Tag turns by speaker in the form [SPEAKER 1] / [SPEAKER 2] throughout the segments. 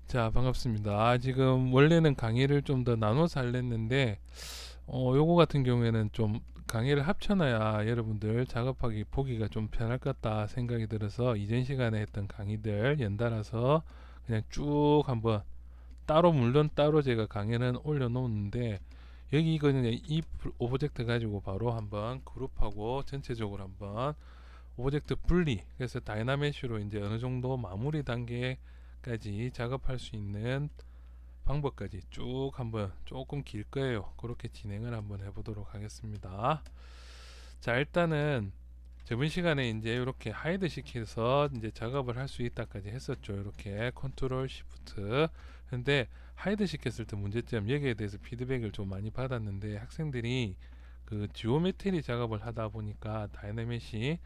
[SPEAKER 1] 자, 반갑습니다. 지금 원래는 강의를 좀 더 나눠서 하려는데, 요거 같은 경우에는 좀 강의를 합쳐놔야 여러분들 작업하기 보기가 좀 편할 것 같다 생각이 들어서 이전 시간에 했던 강의들 연달아서 그냥 쭉 한번 따로, 물론 따로 제가 강의는 올려놓는데, 여기 이거는 이 오브젝트 가지고 바로 한번 그룹하고 전체적으로 한번 오브젝트 분리, 그래서 다이나메시로 이제 어느 정도 마무리 단계까지 작업할 수 있는 방법까지 쭉 한번, 조금 길 거예요. 그렇게 진행을 한번 해보도록 하겠습니다. 자, 일단은 저번 시간에 이제 이렇게 하이드 시켜서 이제 작업을 할 수 있다까지 했었죠. 이렇게 컨트롤 시프트. 근데 하이드 시켰을 때 문제점, 여기에 대해서 피드백을 좀 많이 받았는데, 학생들이 그 지오메트리 작업을 하다 보니까 다이나메시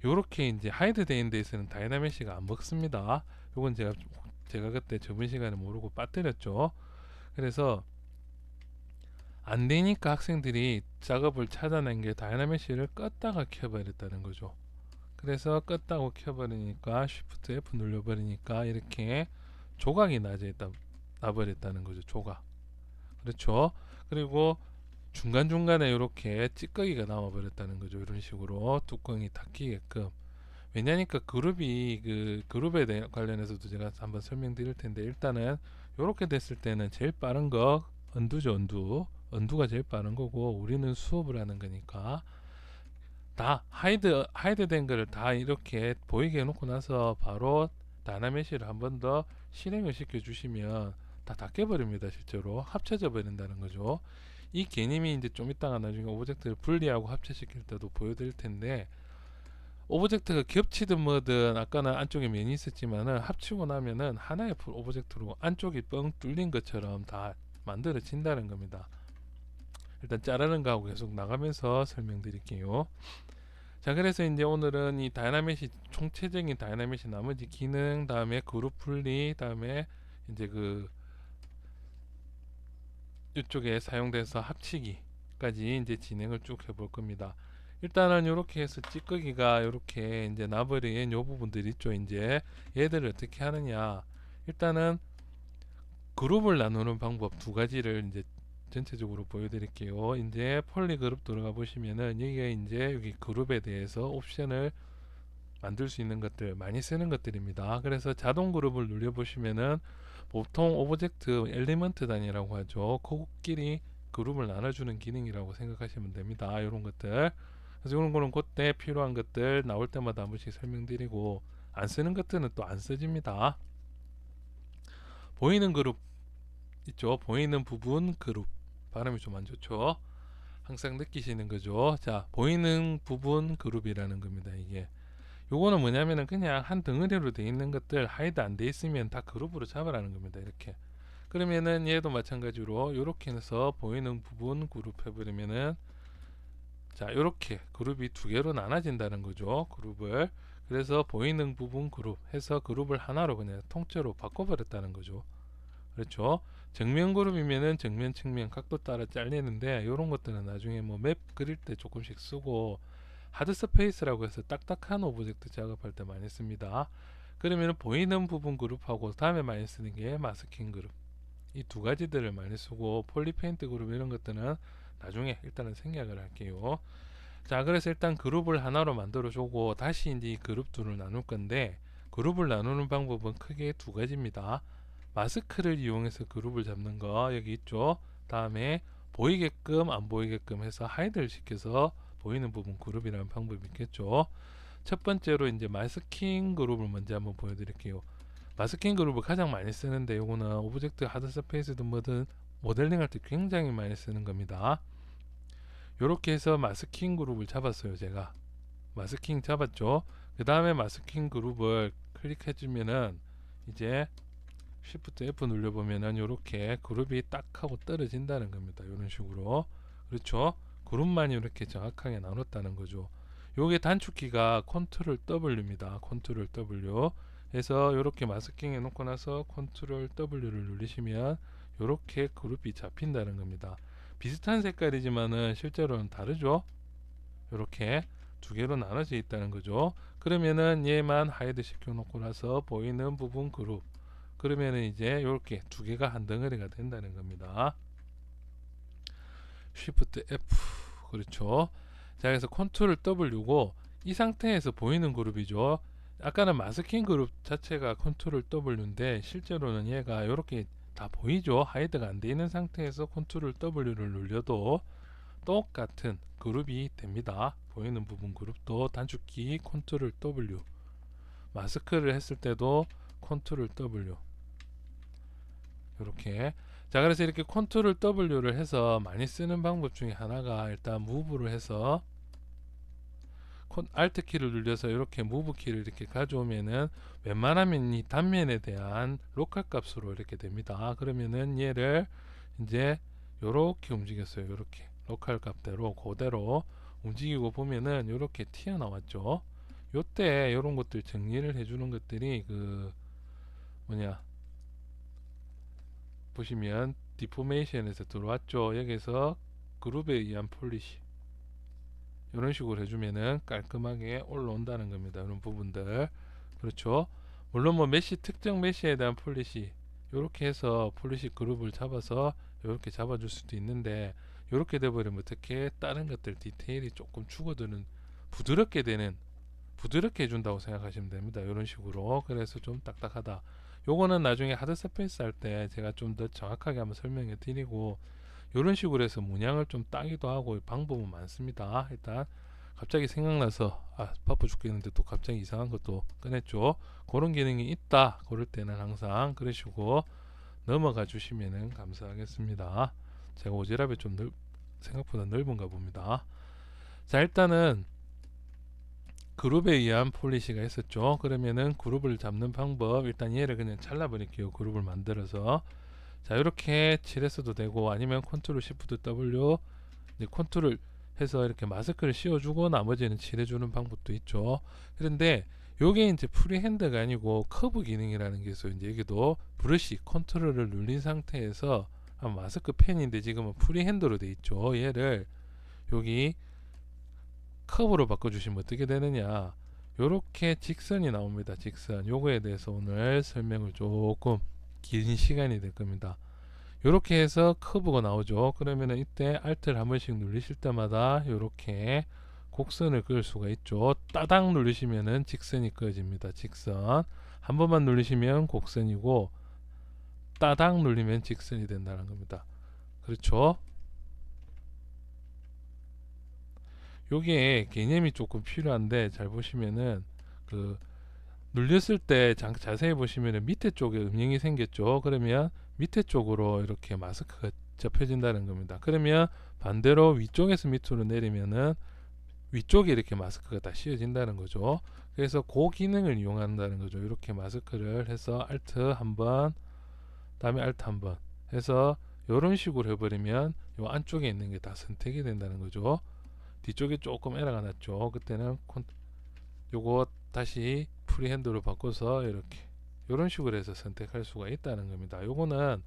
[SPEAKER 1] 요렇게 이제 하이드 된 데에서는 다이나메시가 안 먹습니다. 요건 제가 그때 저번 시간에 모르고 빠뜨렸죠. 그래서 안 되니까 학생들이 작업을 찾아낸 게 다이나메시를 껐다가 켜버렸다는 거죠. 그래서 껐다고 켜버리니까 쉬프트 F 눌러버리니까 이렇게 조각이 나버렸다는 거죠. 조각. 그렇죠. 그리고 중간중간에 이렇게 찌꺼기가 남아버렸다는 거죠. 이런 식으로 뚜껑이 닫히게끔. 왜냐니까 그룹이, 그 그룹에 대해 관련해서도 제가 한번 설명드릴 텐데, 일단은 이렇게 됐을 때는 제일 빠른 거 언두죠. 언두가 제일 빠른 거고, 우리는 수업을 하는 거니까 다 하이드 된 거를 다 이렇게 보이게 해놓고 나서 바로 다이나메시를 한 번 더 실행을 시켜 주시면 다 닦여버립니다. 실제로 합쳐져 버린다는 거죠. 이 개념이 이제 좀 이따가 나중에 오브젝트를 분리하고 합체시킬 때도 보여드릴 텐데, 오브젝트가 겹치든 뭐든 아까는 안쪽에 면이 있었지만은 합치고 나면은 하나의 오브젝트로 안쪽이 뻥 뚫린 것처럼 다 만들어진다는 겁니다. 일단 자르는 거하고 계속 나가면서 설명드릴게요. 자, 그래서 이제 오늘은 이 다이나믹이, 총체적인 다이나믹이 나머지 기능, 다음에 그룹 분리, 다음에 이제 그 이쪽에 사용돼서 합치기까지 이제 진행을 쭉 해볼 겁니다. 일단은 이렇게 해서 찌꺼기가 이렇게 이제 나버린 요 부분들 있죠. 이제 얘들을 어떻게 하느냐. 일단은 그룹을 나누는 방법 두 가지를 이제 전체적으로 보여드릴게요. 이제 폴리 그룹 들어가 보시면은 여기가 이제 여기 그룹에 대해서 옵션을 만들 수 있는 것들, 많이 쓰는 것들입니다. 그래서 자동 그룹을 눌려 보시면은 보통 오브젝트 엘리먼트 단위라고 하죠. 그끼리 그룹을 나눠주는 기능이라고 생각하시면 됩니다. 이런 것들. 그래서 이런 거는 그때 필요한 것들 나올 때마다 한 번씩 설명드리고, 안 쓰는 것들은 또 안 써집니다. 보이는 그룹 있죠. 보이는 부분 그룹. 발음이 좀 안 좋죠. 항상 느끼시는 거죠. 자, 보이는 부분 그룹이라는 겁니다. 이게 요거는 뭐냐면은 그냥 한 덩어리로 돼 있는 것들 하이드 안 돼 있으면 다 그룹으로 잡으라는 겁니다. 이렇게. 그러면은 얘도 마찬가지로 요렇게 해서 보이는 부분 그룹 해버리면은, 자, 요렇게 그룹이 두 개로 나눠진다는 거죠. 그룹을. 그래서 보이는 부분 그룹 해서 그룹을 하나로 그냥 통째로 바꿔버렸다는 거죠. 그렇죠. 정면 그룹이면은 정면, 측면, 각도 따라 잘리는데, 요런 것들은 나중에 뭐 맵 그릴 때 조금씩 쓰고, 하드 스페이스라고 해서 딱딱한 오브젝트 작업할 때 많이 씁니다. 그러면 보이는 부분 그룹하고 다음에 많이 쓰는 게 마스킹 그룹, 이 두 가지들을 많이 쓰고, 폴리페인트 그룹 이런 것들은 나중에 일단은 생략을 할게요. 자, 그래서 일단 그룹을 하나로 만들어 주고 다시 이제 이 그룹 둘을 나눌 건데, 그룹을 나누는 방법은 크게 두 가지입니다. 마스크를 이용해서 그룹을 잡는 거 여기 있죠. 다음에 보이게끔 안 보이게끔 해서 하이드를 시켜서 보이는 부분 그룹이라는 방법이 있겠죠. 첫 번째로 이제 마스킹 그룹을 먼저 한번 보여드릴게요. 마스킹 그룹을 가장 많이 쓰는데, 요거는 오브젝트 하드 서페이스든 뭐든 모델링 할 때 굉장히 많이 쓰는 겁니다. 요렇게 해서 마스킹 그룹을 잡았어요. 제가 마스킹 잡았죠. 그 다음에 마스킹 그룹을 클릭해주면은 이제 Shift F 눌러보면은 요렇게 그룹이 딱 하고 떨어진다는 겁니다. 이런 식으로. 그렇죠. 그룹만 이렇게 정확하게 나눴다는 거죠. 요게 단축키가 Ctrl W입니다. Ctrl W 해서 요렇게 마스킹 해놓고 나서 Ctrl W를 누르시면 요렇게 그룹이 잡힌다는 겁니다. 비슷한 색깔이지만은 실제로는 다르죠. 요렇게 두 개로 나눠져 있다는 거죠. 그러면은 얘만 하이드 시켜 놓고 나서 보이는 부분 그룹, 그러면은 이제 이렇게 두 개가 한 덩어리가 된다는 겁니다. Shift F. 그렇죠. 자, 그래서 컨트롤 W고 이 상태에서 보이는 그룹이죠. 아까는 마스킹 그룹 자체가 컨트롤 W인데 실제로는 얘가 이렇게 다 보이죠. 하이드가 안 돼 있는 상태에서 컨트롤 W를 눌려도 똑같은 그룹이 됩니다. 보이는 부분 그룹도 단축키 컨트롤 W, 마스크를 했을 때도 컨트롤 W 이렇게. 자, 그래서 이렇게 컨트롤 W를 해서 많이 쓰는 방법 중에 하나가 일단 무브를 해서 Alt 키를 눌려서 이렇게 무브 키를 이렇게 가져오면은 웬만하면 이 단면에 대한 로컬 값으로 이렇게 됩니다. 그러면은 얘를 이제 요렇게 움직였어요. 요렇게 로컬 값대로 그대로 움직이고 보면은 요렇게 튀어나왔죠. 요때 요런 것들 정리를 해주는 것들이 그 뭐냐 보시면 디포메이션에서 들어왔죠. 여기서 그룹에 의한 폴리시 이런 식으로 해주면은 깔끔하게 올라온다는 겁니다. 이런 부분들. 그렇죠. 물론 뭐 메시 특정 메시에 대한 폴리시 이렇게 해서 폴리시 그룹을 잡아서 이렇게 잡아줄 수도 있는데 이렇게 돼버리면 어떻게 다른 것들 디테일이 조금 죽어드는 부드럽게 되는 부드럽게 해준다고 생각하시면 됩니다. 이런 식으로. 그래서 좀 딱딱하다. 요거는 나중에 하드 서페이스 할 때 제가 좀 더 정확하게 한번 설명해 드리고 이런 식으로 해서 문양을 좀 따기도 하고 방법은 많습니다. 일단 갑자기 생각나서 바빠 죽겠는데 또 갑자기 이상한 것도 꺼냈죠. 그런 기능이 있다. 그럴 때는 항상 그러시고 넘어가 주시면 감사하겠습니다. 제가 오지랖이 좀 생각보다 넓은가 봅니다. 자, 일단은 그룹에 의한 폴리시가 있었죠. 그러면은 그룹을 잡는 방법, 일단 얘를 그냥 잘라버릴게요. 그룹을 만들어서. 자, 이렇게 칠했어도 되고 아니면 컨트롤 시프트 W 이제 컨트롤 해서 이렇게 마스크를 씌워주고 나머지는 칠해주는 방법도 있죠. 그런데 요게 이제 프리핸드가 아니고 커브 기능이라는 게 있어요. 이제 여기도 브러쉬 컨트롤을 눌린 상태에서 마스크 펜인데 지금은 프리핸드로 돼 있죠. 얘를 여기 커브로 바꿔주시면 어떻게 되느냐, 요렇게 직선이 나옵니다. 직선. 요거에 대해서 오늘 설명을 조금 긴 시간이 될 겁니다. 요렇게 해서 커브가 나오죠. 그러면은 이때 Alt를 한 번씩 누르실 때마다 요렇게 곡선을 그을 수가 있죠. 따당 누르시면은 직선이 그어집니다. 직선. 한 번만 누르시면 곡선이고 따당 누르면 직선이 된다는 겁니다. 그렇죠? 요게 개념이 조금 필요한데 잘 보시면은 그 눌렸을 때 자세히 보시면은 밑에 쪽에 음영이 생겼죠. 그러면 밑에 쪽으로 이렇게 마스크가 접혀진다는 겁니다. 그러면 반대로 위쪽에서 밑으로 내리면은 위쪽에 이렇게 마스크가 다 씌워진다는 거죠. 그래서 그 기능을 이용한다는 거죠. 이렇게 마스크를 해서 Alt 한번 다음에 Alt 한번 해서 이런 식으로 해버리면 요 안쪽에 있는 게 다 선택이 된다는 거죠. 뒤쪽에 조금 에러가 났죠. 그때는 요거 다시 프리핸드로 바꿔서 이렇게 이런 식으로 해서 선택할 수가 있다는 겁니다. 요거는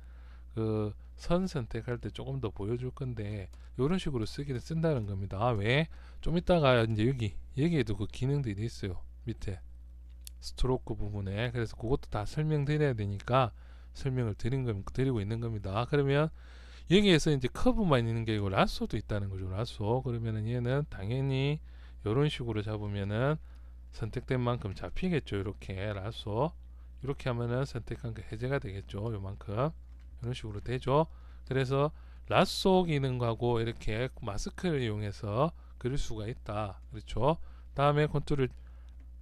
[SPEAKER 1] 그 선 선택할 때 조금 더 보여줄 건데 이런 식으로 쓰기를 쓴다는 겁니다. 왜? 좀 이따가 이제 여기에도 그 기능들이 있어요. 밑에 스트로크 부분에. 그래서 그것도 다 설명드려야 되니까 설명을 드리고 있는 겁니다. 그러면 여기에서 이제 커브만 있는 게 아니고 라쏘도 있다는 거죠. 라쏘. 그러면은 얘는 당연히 이런 식으로 잡으면은 선택된 만큼 잡히겠죠. 이렇게 라쏘. 이렇게 하면은 선택한 게 해제가 되겠죠. 요만큼. 이런 식으로 되죠. 그래서 라쏘 기능하고 이렇게 마스크를 이용해서 그릴 수가 있다. 그렇죠. 다음에 컨트롤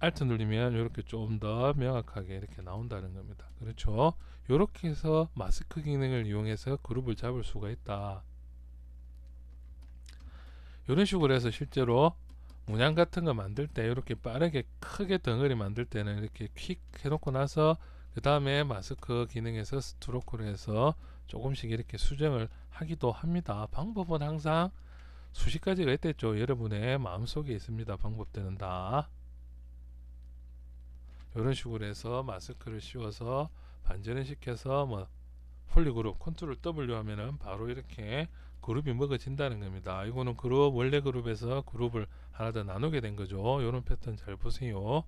[SPEAKER 1] Alt 누르면 이렇게 좀 더 명확하게 이렇게 나온다는 겁니다. 그렇죠. 이렇게 해서 마스크 기능을 이용해서 그룹을 잡을 수가 있다. 이런 식으로 해서 실제로 문양 같은 거 만들 때 이렇게 빠르게 크게 덩어리 만들 때는 이렇게 퀵 해놓고 나서 그 다음에 마스크 기능에서 스트로크를 해서 조금씩 이렇게 수정을 하기도 합니다. 방법은 항상 수십 가지가 있겠죠. 여러분의 마음속에 있습니다. 방법들은 다 이런 식으로 해서 마스크를 씌워서 반전을 시켜서 뭐 폴리그룹 컨트롤 W 하면은 바로 이렇게 그룹이 먹어진다는 겁니다. 이거는 그룹 원래 그룹에서 그룹을 하나 더 나누게 된 거죠. 이런 패턴 잘 보세요.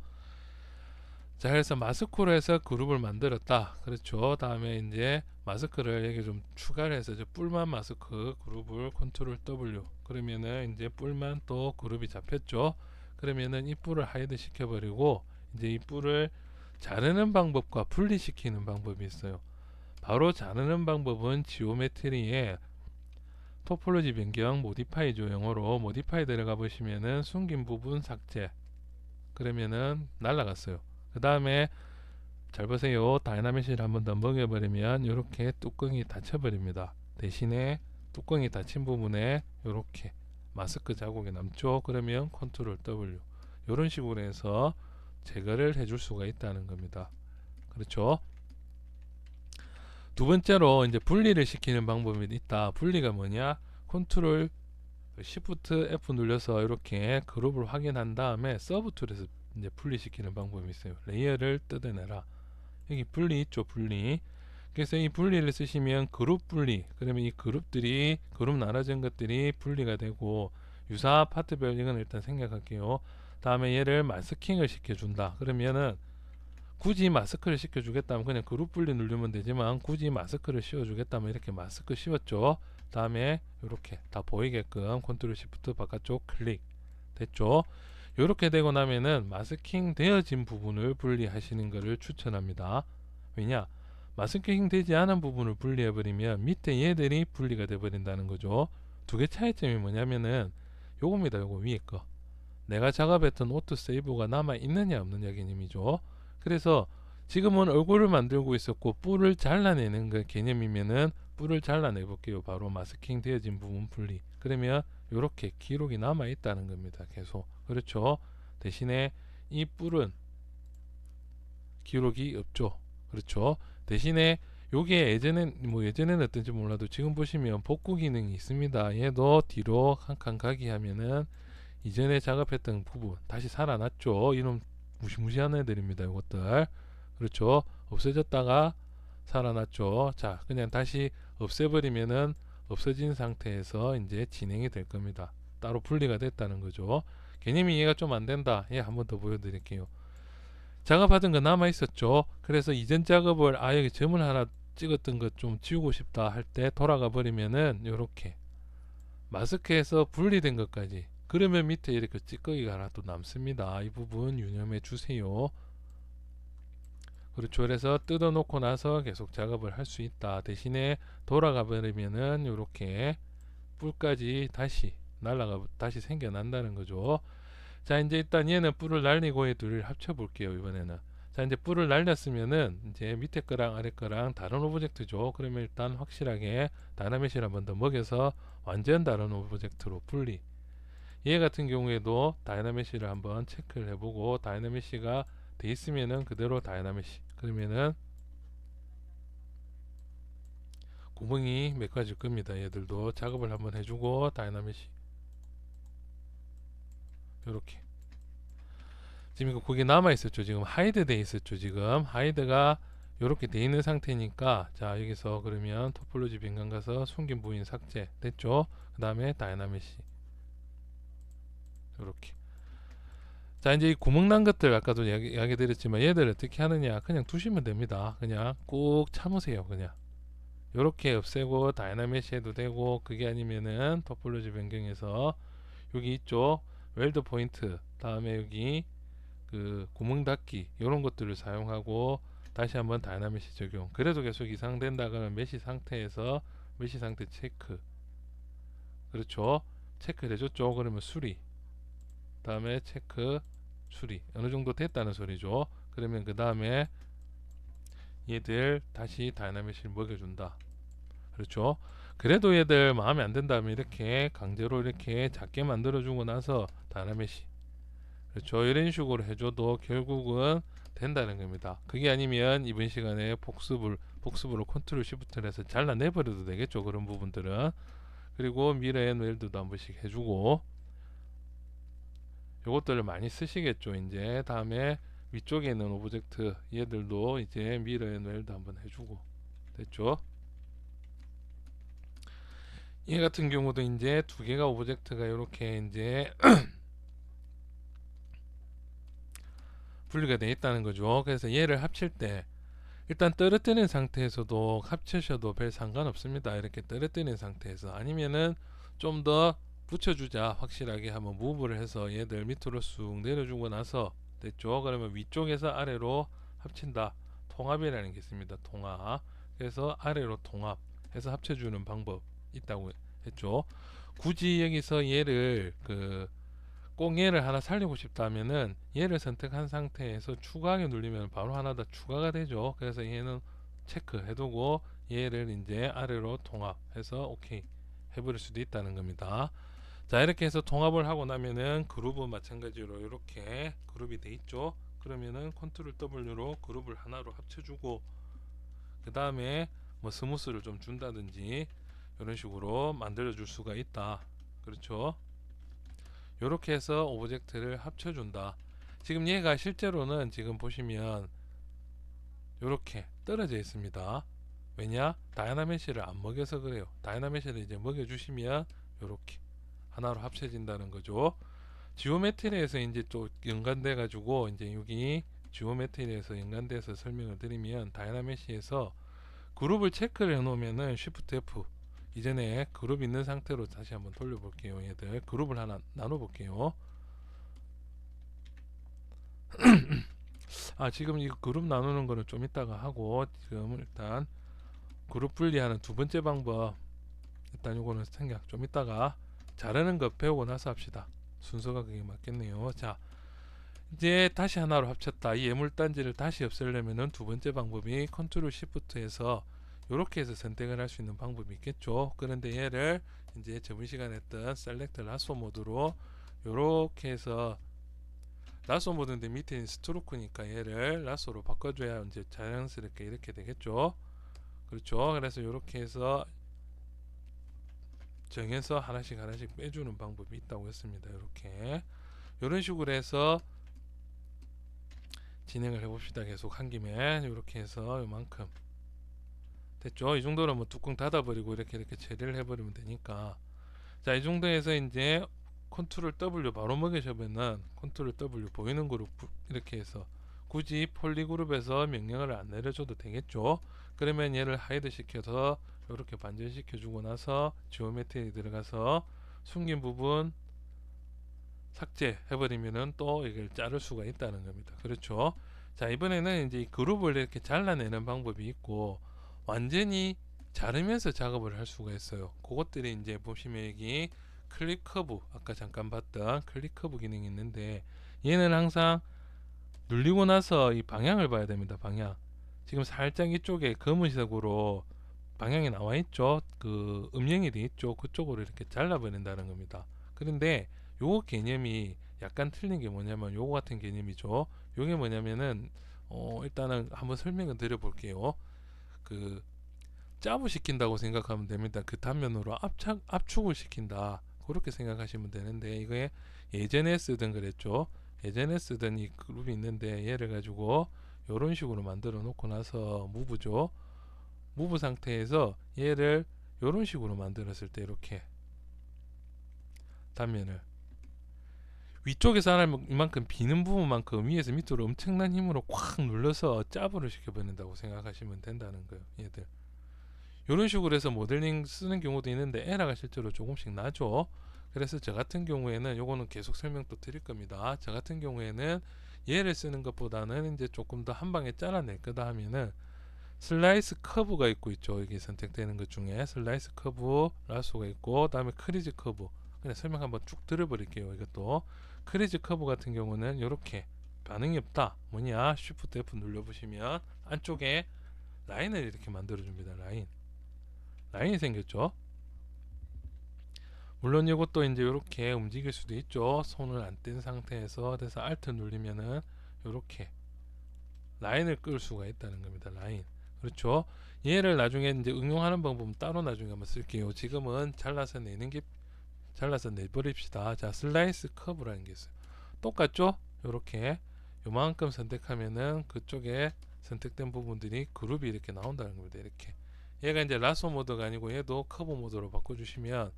[SPEAKER 1] 자, 그래서 마스크로 해서 그룹을 만들었다. 그렇죠. 다음에 이제 마스크를 여기 좀 추가를 해서 저 뿔만 마스크 그룹을 컨트롤 W 그러면은 이제 뿔만 또 그룹이 잡혔죠. 그러면은 이 뿔을 하이드 시켜버리고 이제 이 뿔을 자르는 방법과 분리시키는 방법이 있어요. 바로 자르는 방법은 지오메트리에 토폴로지 변경 모디파이죠. 영어로 모디파이 들어가 보시면은 숨긴 부분 삭제 그러면은 날라갔어요. 그 다음에 잘 보세요. 다이나믹을 한번 더 먹여버리면 이렇게 뚜껑이 닫혀버립니다. 대신에 뚜껑이 닫힌 부분에 이렇게 마스크 자국이 남죠. 그러면 컨트롤 W 이런 식으로 해서 제거를 해줄 수가 있다는 겁니다. 그렇죠. 두 번째로 이제 분리를 시키는 방법이 있다. 분리가 뭐냐? 컨트롤 Shift F 눌러서 이렇게 그룹을 확인한 다음에 서브 툴에서 이제 분리시키는 방법이 있어요. 레이어를 뜯어내라. 여기 분리 있죠, 분리. 그래서 이 분리를 쓰시면 그룹 분리. 그러면 이 그룹들이 그룹 나눠진 것들이 분리가 되고 유사 파트별 이건 일단 생략할게요. 다음에 얘를 마스킹을 시켜준다. 그러면은 굳이 마스크를 시켜주겠다면 그냥 그룹 분리 누르면 되지만 굳이 마스크를 씌워주겠다면 이렇게 마스크 씌웠죠. 다음에 이렇게 다 보이게끔 컨트롤 시프트 바깥쪽 클릭 됐죠. 이렇게 되고 나면은 마스킹 되어진 부분을 분리하시는 것을 추천합니다. 왜냐? 마스킹 되지 않은 부분을 분리해 버리면 밑에 얘들이 분리가 돼 버린다는 거죠. 두 개 차이점이 뭐냐면은 요겁니다. 요거 위에 거. 내가 작업했던 오토 세이브가 남아 있느냐 없느냐 개념이죠. 그래서 지금은 얼굴을 만들고 있었고 뿔을 잘라내는 그 개념이면은 뿔을 잘라내 볼게요. 바로 마스킹 되어진 부분 분리. 그러면 이렇게 기록이 남아 있다는 겁니다. 계속. 그렇죠. 대신에 이 뿔은 기록이 없죠. 그렇죠. 대신에 요게 예전에는 어떤지 몰라도 지금 보시면 복구 기능이 있습니다. 얘도 뒤로 한 칸 가기 하면은 이전에 작업했던 부분 다시 살아났죠. 이런 무시무시한 애들입니다. 이것들. 그렇죠. 없어졌다가 살아났죠. 자, 그냥 다시 없애버리면은 없어진 상태에서 이제 진행이 될 겁니다. 따로 분리가 됐다는 거죠. 개념이 이해가 좀 안 된다. 예, 한번 더 보여드릴게요. 작업하던 거 남아 있었죠. 그래서 이전 작업을 여기 점을 하나 찍었던 것 좀 지우고 싶다 할 때 돌아가 버리면은 요렇게 마스크에서 분리된 것까지 그러면 밑에 이렇게 찌꺼기가 하나 또 남습니다. 이 부분 유념해 주세요. 그렇죠. 그래서 뜯어 놓고 나서 계속 작업을 할 수 있다. 대신에 돌아가 버리면은 요렇게 뿔까지 다시 다시 생겨난다는 거죠. 자, 이제 일단 얘는 뿔을 날리고 얘 둘을 합쳐 볼게요. 이번에는. 자, 이제 뿔을 날렸으면은 이제 밑에 거랑 아래 거랑 다른 오브젝트죠. 그러면 일단 확실하게 다이나믹을 한번 더 먹여서 완전 다른 오브젝트로 분리. 얘 같은 경우에도 다이나믹을 한번 체크를 해보고 다이나믹가 돼 있으면은 그대로 다이나믹. 그러면은 구멍이 몇 가지일 겁니다. 얘들도 작업을 한번 해주고 다이나믹 이렇게 지금 이거 거기 남아 있었죠. 지금 하이드 돼 있었죠. 지금 하이드가 이렇게 돼 있는 상태니까 자 여기서 그러면 토폴로지 변경 가서 숨긴 부인 삭제 됐죠. 그 다음에 다이나믹 이렇게. 자 이제 이 구멍 난 것들 아까도 이야기 드렸지만 얘들 어떻게 하느냐 그냥 두시면 됩니다. 그냥 꾹 참으세요. 그냥 요렇게 없애고 다이나믹 해도 되고 그게 아니면은 토폴로지 변경해서 여기 있죠. 웰드 포인트 다음에 여기 그 구멍 닫기 이런 것들을 사용하고 다시 한번 다이나믹 적용. 그래도 계속 이상된다 그러면 메시 상태에서 메시 상태 체크. 그렇죠. 체크를 해줬죠. 그러면 수리. 다음에 체크 수리 어느 정도 됐다는 소리죠. 그러면 그 다음에 얘들 다시 다이나믹을 먹여준다. 그렇죠. 그래도 얘들 마음에 안 든다면 이렇게 강제로 이렇게 작게 만들어주고 나서 다이나믹 그렇죠. 이런 식으로 해줘도 결국은 된다는 겁니다. 그게 아니면 이번 시간에 복습으로 컨트롤 시프트를 해서 잘라내버려도 되겠죠. 그런 부분들은. 그리고 미러 앤 웰드도 한 번씩 해주고 요것들을 많이 쓰시겠죠. 이제 다음에 위쪽에 있는 오브젝트 얘들도 이제 미러 앤 웰드 한번 해주고 됐죠. 얘 같은 경우도 이제 두 개가 오브젝트가 이렇게 이제 분리가 되어 있다는 거죠. 그래서 얘를 합칠 때 일단 떨어뜨린 상태에서도 합치셔도 별 상관없습니다. 이렇게 떨어뜨린 상태에서 아니면은 좀 더 붙여주자 확실하게 한번 무브를 해서 얘들 밑으로 쑥 내려주고 나서 됐죠. 그러면 위쪽에서 아래로 합친다. 통합이라는 게 있습니다. 통합. 그래서 아래로 통합해서 합쳐주는 방법 있다고 했죠. 굳이 여기서 얘를 꼭 얘를 하나 살리고 싶다면은 얘를 선택한 상태에서 추가하게 누르면 바로 하나 더 추가가 되죠. 그래서 얘는 체크 해두고 얘를 이제 아래로 통합해서 오케이 해버릴 수도 있다는 겁니다. 자, 이렇게 해서 통합을 하고 나면은 그룹은 마찬가지로 이렇게 그룹이 돼 있죠. 그러면은 컨트롤 W로 그룹을 하나로 합쳐주고 그 다음에 뭐 스무스를 좀 준다든지 이런 식으로 만들어 줄 수가 있다. 그렇죠. 이렇게 해서 오브젝트를 합쳐준다. 지금 얘가 실제로는 지금 보시면 이렇게 떨어져 있습니다. 왜냐? 다이나메시를 안 먹여서 그래요. 다이나메시를 이제 먹여주시면 이렇게 하나로 합쳐진다는 거죠. 지오메트리에서 이제 또 연관돼 가지고 이제 여기 지오메트리에서 연관돼서 설명을 드리면 다이나메시에서 그룹을 체크를 해 놓으면은 Shift F 이전에 그룹 있는 상태로 다시 한번 돌려볼게요. 얘들 그룹을 하나 나눠볼게요. 지금 이 그룹 나누는 거는 좀 이따가 하고 지금 일단 그룹 분리하는 두 번째 방법 일단 요거는 생각 좀 이따가 자르는 거 배우고 나서 합시다. 순서가 그게 맞겠네요. 자, 이제 다시 하나로 합쳤다. 이 예물단지를 다시 없애려면은 두 번째 방법이 컨트롤 시프트에서 이렇게 해서 선택을 할 수 있는 방법이 있겠죠. 그런데 얘를 이제 저번 시간에 했던 셀렉트 라소 모드로 이렇게 해서 라소 모드인데 밑에 스트로크니까 얘를 라소로 바꿔줘야 이제 자연스럽게 이렇게 되겠죠. 그렇죠. 그래서 이렇게 해서 정해서 하나씩 하나씩 빼주는 방법이 있다고 했습니다. 이렇게 이런 식으로 해서 진행을 해봅시다. 계속 한 김에 이렇게 해서 이만큼 됐죠. 이 정도로 뭐 뚜껑 닫아버리고 이렇게 처리를 해버리면 되니까 자, 이 정도에서 이제 컨트롤 W 바로 먹으셔면은 컨트롤 W 보이는 그룹 이렇게 해서 굳이 폴리 그룹에서 명령을 안 내려줘도 되겠죠. 그러면 얘를 하이드 시켜서 이렇게 반전시켜 주고 나서 지오메트리 들어가서 숨긴 부분 삭제 해버리면은 또 이걸 자를 수가 있다는 겁니다. 그렇죠. 자, 이번에는 이제 그룹을 이렇게 잘라내는 방법이 있고 완전히 자르면서 작업을 할 수가 있어요. 그것들이 이제 보시면 여기 클릭 커브 아까 잠깐 봤던 클릭 커브 기능이 있는데 얘는 항상 눌리고 나서 이 방향을 봐야 됩니다. 방향. 지금 살짝 이쪽에 검은색으로 방향이 나와 있죠. 그 음영이 돼 있죠. 그쪽으로 이렇게 잘라버린다는 겁니다. 그런데 요거 개념이 약간 틀린 게 뭐냐면 요거 같은 개념이죠. 요게 뭐냐면은 일단은 한번 설명을 드려 볼게요. 그 짜부 시킨다고 생각하면 됩니다. 그 단면으로 압축을 시킨다. 그렇게 생각하시면 되는데 이거에 예전에 쓰던 그랬죠. 예전에 쓰던 이 그룹이 있는데 얘를 가지고 이런 식으로 만들어 놓고 나서 무브죠. 무브 상태에서 얘를 이런 식으로 만들었을 때 이렇게 단면을 위쪽에서 이만큼 비는 부분만큼 위에서 밑으로 엄청난 힘으로 꽉 눌러서 짜부를 시켜버린다고 생각하시면 된다는 거예요. 얘들 이런 식으로 해서 모델링 쓰는 경우도 있는데 에러가 실제로 조금씩 나죠. 그래서 저 같은 경우에는 요거는 계속 설명 또 드릴 겁니다. 저 같은 경우에는 얘를 쓰는 것보다는 이제 조금 더 한 방에 잘라낼 거다 하면은 슬라이스 커브가 있죠. 여기 선택되는 것 중에 슬라이스 커브 라소가 있고 그다음에 크리즈 커브. 그냥 설명 한번 쭉 들어버릴게요. 이것도 크리즈 커브 같은 경우는 이렇게 반응이 없다. 뭐냐? Shift F 눌러보시면 안쪽에 라인을 이렇게 만들어줍니다. 라인이 생겼죠. 물론 이것도 이제 이렇게 움직일 수도 있죠. 손을 안 뗀 상태에서 그래서 Alt 누르면은 이렇게 라인을 끌 수가 있다는 겁니다. 라인. 그렇죠. 얘를 나중에 이제 응용하는 방법은 따로 나중에 한번 쓸게요. 지금은 잘라서 내버립시다. 자, 슬라이스 커브라는 게 있어요. 똑같죠? 이렇게 요만큼 선택하면은 그쪽에 선택된 부분들이 그룹이 이렇게 나온다는 겁니다. 이렇게 얘가 이제 라소 모드가 아니고 얘도 커브 모드로 바꿔주시면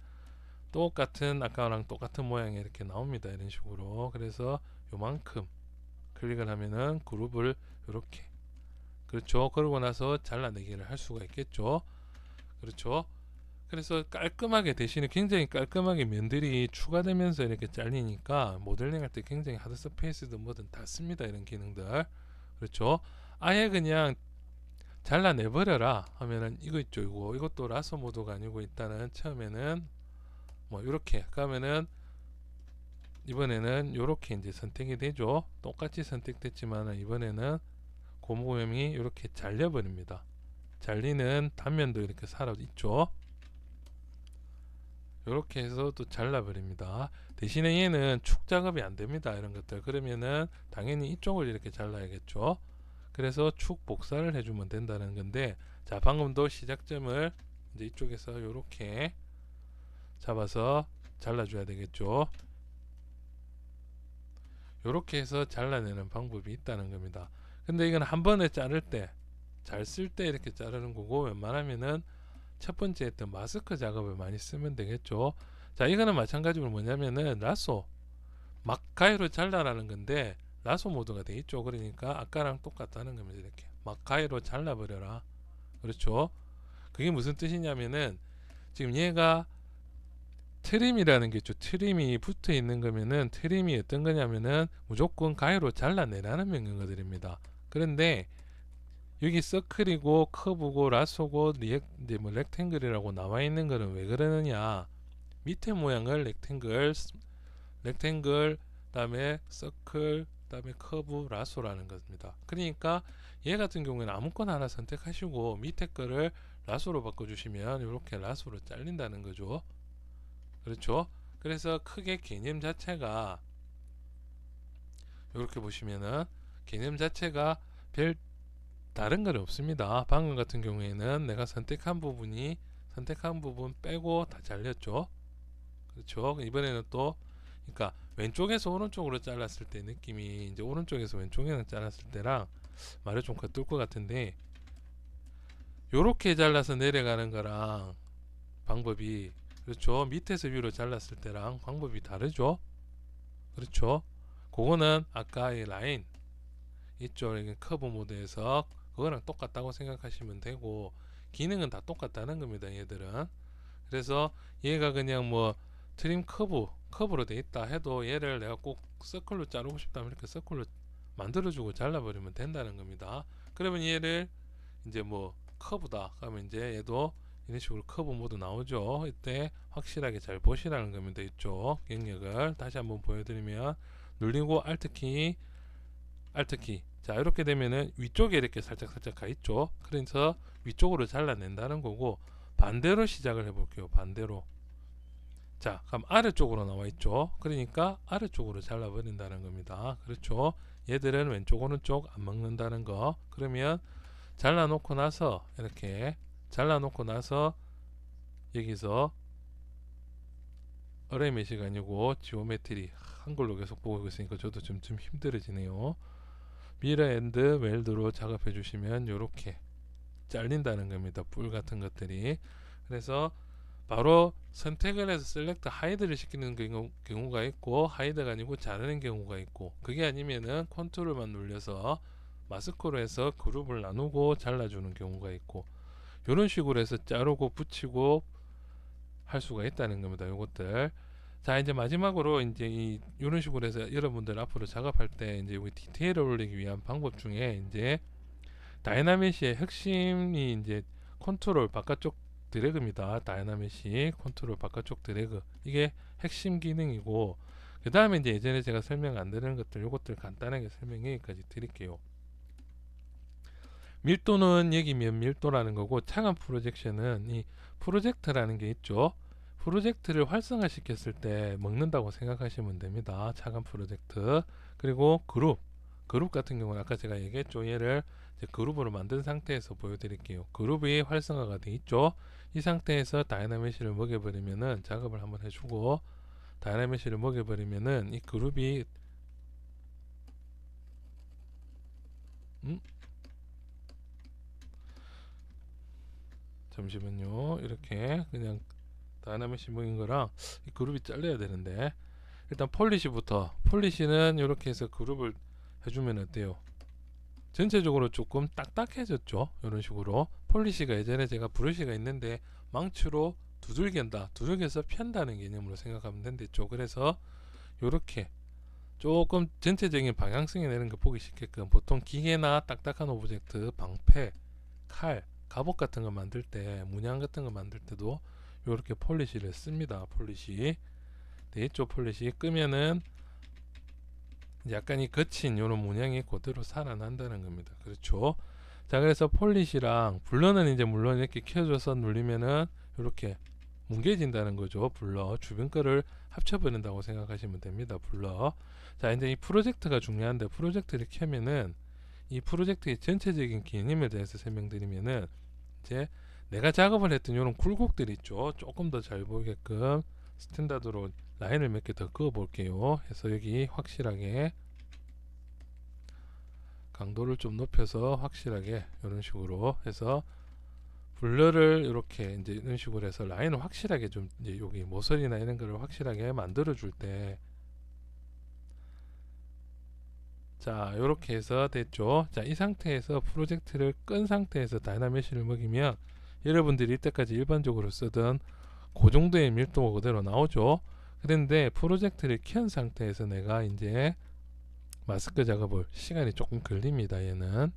[SPEAKER 1] 아까랑 똑같은 모양이 이렇게 나옵니다. 이런 식으로. 그래서 요만큼 클릭을 하면은 그룹을 이렇게, 그렇죠. 그러고 나서 잘라내기를 할 수가 있겠죠. 그렇죠. 그래서 깔끔하게, 대신에 굉장히 깔끔하게 면들이 추가되면서 이렇게 잘리니까 모델링 할 때 굉장히 하드 스페이스든 뭐든 다 씁니다. 이런 기능들. 그렇죠. 아예 그냥 잘라내버려라 하면은 이거 있죠. 이것도 라서 모드가 아니고 일단은 처음에는 뭐 이렇게 가면은 이번에는 이렇게 이제 선택이 되죠. 똑같이 선택됐지만 이번에는 고무염이 이렇게 잘려버립니다. 잘리는 단면도 이렇게 살아 있죠. 이렇게 해서 또 잘라버립니다. 대신에 얘는 축 작업이 안 됩니다. 이런 것들. 그러면은 당연히 이쪽을 이렇게 잘라야겠죠. 그래서 축 복사를 해주면 된다는 건데, 자, 방금도 시작점을 이제 이쪽에서 이렇게 잡아서 잘라줘야 되겠죠. 이렇게 해서 잘라내는 방법이 있다는 겁니다. 근데 이건 한 번에 자를 때, 잘 쓸 때 이렇게 자르는 거고, 웬만하면은 첫 번째 했던 마스크 작업을 많이 쓰면 되겠죠. 자, 이거는 마찬가지로 뭐냐면은 라소 막 가위로 잘라라는 건데, 라소 모드가 돼 있죠. 그러니까 아까랑 똑같다는 겁니다. 이렇게 막 가위로 잘라버려라. 그렇죠. 그게 무슨 뜻이냐면은 지금 얘가 트림이라는 게 있죠. 트림이 붙어 있는 거면은, 트림이 어떤 거냐면은 무조건 가위로 잘라내라는 명령어들입니다. 그런데 여기 서클이고 커브고 라소고 이제 뭐 렉탱글이라고 나와 있는 거는 왜 그러느냐, 밑에 모양을 렉탱글 다음에 서클 다음에 커브 라소라는 겁니다. 그러니까 얘 같은 경우에는 아무거나 하나 선택하시고 밑에 거를 라소로 바꿔주시면 이렇게 라소로 잘린다는 거죠. 그렇죠. 그래서 크게 개념 자체가 이렇게 보시면은 개념 자체가 별 다른 건 없습니다. 방금 같은 경우에는 내가 선택한 부분 빼고 다 잘렸죠. 그렇죠. 이번에는 또, 그러니까 왼쪽에서 오른쪽으로 잘랐을 때 느낌이 이제 오른쪽에서 왼쪽에는 잘랐을 때랑 말을 좀 겉돌 것 같은데, 요렇게 잘라서 내려가는 거랑 방법이, 그렇죠, 밑에서 위로 잘랐을 때랑 방법이 다르죠. 그렇죠. 그거는 아까 이 라인 이쪽 커브 모드에서 그거랑 똑같다고 생각하시면 되고, 기능은 다 똑같다는 겁니다. 얘들은. 그래서 얘가 그냥 뭐 트림 커브로 돼 있다 해도 얘를 내가 꼭 서클로 자르고 싶다면 이렇게 서클로 만들어주고 잘라버리면 된다는 겁니다. 그러면 얘를 이제 뭐 커브다 그러면 이제 얘도 이런 식으로 커브 모드 나오죠. 이때 확실하게 잘 보시라는 겁니다. 이쪽 영역을 다시 한번 보여드리면, 눌리고 알트키 자, 이렇게 되면은 위쪽에 이렇게 살짝 가 있죠. 그래서 위쪽으로 잘라낸다는 거고, 반대로 시작을 해볼게요. 반대로. 자, 그럼 아래쪽으로 나와 있죠. 그러니까 아래쪽으로 잘라버린다는 겁니다. 그렇죠. 얘들은 왼쪽 오른쪽 안 먹는다는 거. 그러면 잘라놓고 나서 이렇게 잘라놓고 나서 여기서 어레이 메시가 아니고 지오메트리 한글로 계속 보고 있으니까 저도 좀 힘들어지네요. 미러 앤드 웰드로 작업해 주시면 이렇게 잘린다는 겁니다. 뿔 같은 것들이. 그래서 바로 선택을 해서 셀렉트 하이드를 시키는 경우가 있고, 하이드가 아니고 자르는 경우가 있고, 그게 아니면은 컨트롤만 눌려서 마스크로 해서 그룹을 나누고 잘라주는 경우가 있고, 이런 식으로 해서 자르고 붙이고 할 수가 있다는 겁니다. 요것들. 자, 이제 마지막으로 이제 이런 식으로 해서 여러분들 앞으로 작업할 때 이제 여기 디테일을 올리기 위한 방법 중에 이제 다이나메시의 핵심이 이제 컨트롤 바깥쪽 드래그입니다. 다이나메시 컨트롤 바깥쪽 드래그, 이게 핵심 기능이고, 그 다음에 이제 예전에 제가 설명 안 드리는 것들, 요것들 간단하게 설명여기까지 드릴게요. 밀도는 여기 밀도라는 거고, 차간 프로젝션은 이 프로젝트라는 게 있죠. 프로젝트를 활성화 시켰을 때 먹는다고 생각하시면 됩니다. 차간 프로젝트. 그리고 그룹 같은 경우는 아까 제가 얘기했죠. 얘를 이제 그룹으로 만든 상태에서 보여드릴게요. 그룹이 활성화가 돼 있죠. 이 상태에서 다이나메시를 먹여버리면은, 작업을 한번 해주고 다이나메시를 먹여버리면은 이 그룹이 잠시만요. 이렇게 그냥 다이나메시 먹인 거랑 이 그룹이 잘려야 되는데, 일단 폴리시부터, 폴리시는 이렇게 해서 그룹을 해주면 어때요? 전체적으로 조금 딱딱해졌죠. 이런 식으로 폴리시가 예전에 제가 브러쉬가 있는데 망치로 두들긴다, 두들겨서 편다는 개념으로 생각하면 된댔죠. 그래서 이렇게 조금 전체적인 방향성이 내는 거 보기 쉽게끔 보통 기계나 딱딱한 오브젝트, 방패, 칼, 갑옷 같은 거 만들 때, 문양 같은 거 만들 때도 이렇게 폴리시를 씁니다. 폴리시. 이쪽 폴리시 끄면은 약간 이 거친 이런 문양이 그대로 살아난다는 겁니다. 그렇죠. 자, 그래서 폴리시랑 블러는 이제 물론 이렇게 켜줘서 눌리면은 이렇게 뭉개진다는 거죠. 블러 주변 거를 합쳐버린다고 생각하시면 됩니다. 블러. 자, 이제 이 프로젝트가 중요한데, 프로젝트를 켜면은 이 프로젝트의 전체적인 개념에 대해서 설명드리면은, 이제 내가 작업을 했던 이런 굴곡들 있죠. 조금 더 잘 보이게끔 스탠다드로 라인을 몇 개 더 그어 볼게요. 해서 여기 확실하게 강도를 좀 높여서 확실하게 이런 식으로 해서 블러를 이렇게 이제 이런 식으로 해서 라인을 확실하게 좀 이제 여기 모서리나 이런 거를 확실하게 만들어 줄 때, 자 이렇게 해서 됐죠. 자, 이 상태에서 프로젝트를 끈 상태에서 다이나메시를 먹이면 여러분들이 이때까지 일반적으로 쓰던 그 정도의 밀도가 그대로 나오죠. 그런데 프로젝트를 켠 상태에서 내가 이제 마스크 작업을 시간이 조금 걸립니다. 얘는